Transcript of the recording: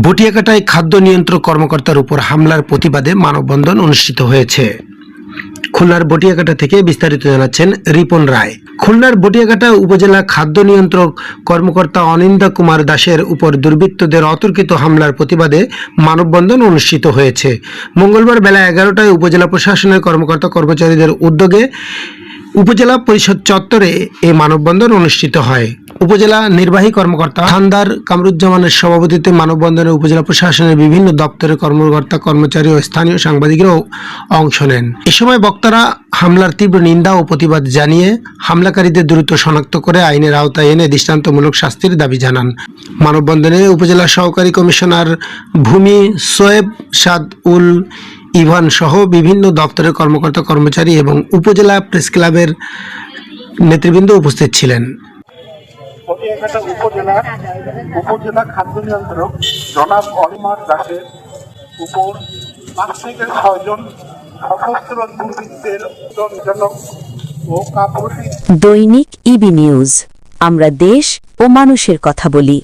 বটিয়াকাটায় খাদ্য নিয়ন্ত্রক কর্মকর্তার উপর হামলার প্রতিবাদে মানববন্ধন অনুষ্ঠিত হয়েছে। খুলনার বটিয়াকাটা থেকে বিস্তারিত জানাচ্ছেন রিপন রায়। খুলনার বটিয়াকাটা উপজেলা খাদ্য নিয়ন্ত্রক কর্মকর্তা অনিন্দা কুমার দাসের উপর দুর্বৃত্তদের অতর্কিত হামলার প্রতিবাদে মানববন্ধন অনুষ্ঠিত হয়েছে। মঙ্গলবার বেলা 11টায় উপজেলা প্রশাসনের কর্মকর্তা কর্মচারীদের উদ্যোগে উপজেলা পরিষদ চত্বরে এই মানববন্ধন অনুষ্ঠিত হয়। উপজেলা নির্বাহী কর্মকর্তা খানদার কামরুজ্জামানের সভাপতিত্বে মানববন্ধনে উপজেলা প্রশাসনের বিভিন্ন দপ্তরের কর্মকর্তা কর্মচারী ও স্থানীয় সাংবাদিকরাও অংশ নেন। এ সময় বক্তারা হামলার তীব্র নিন্দা ও প্রতিবাদ জানিয়ে হামলাকারীদের দ্রুত শনাক্ত করে আইনের আওতায় এনে দৃষ্টান্তমূলক শাস্তির দাবি জানান। মানববন্ধনে উপজেলা সহকারী কমিশনার ভূমি সোয়েব সাদ উল ইভান সহ বিভিন্ন দপ্তরের কর্মকর্তা কর্মচারী এবং উপজেলা প্রেস ক্লাবের নেতৃবৃন্দ উপস্থিত ছিলেন। বটিয়াকাটা উপজেলা খাদ্য নিয়ন্ত্রক জনাব অনিমার দাসের উপর 5 থেকে 6 জন সশস্ত্র দুর্বৃত্তের জনক ও কাপুরুষী। দৈনিক ইবি নিউজ, আমরা দেশ ও মানুষের কথা বলি।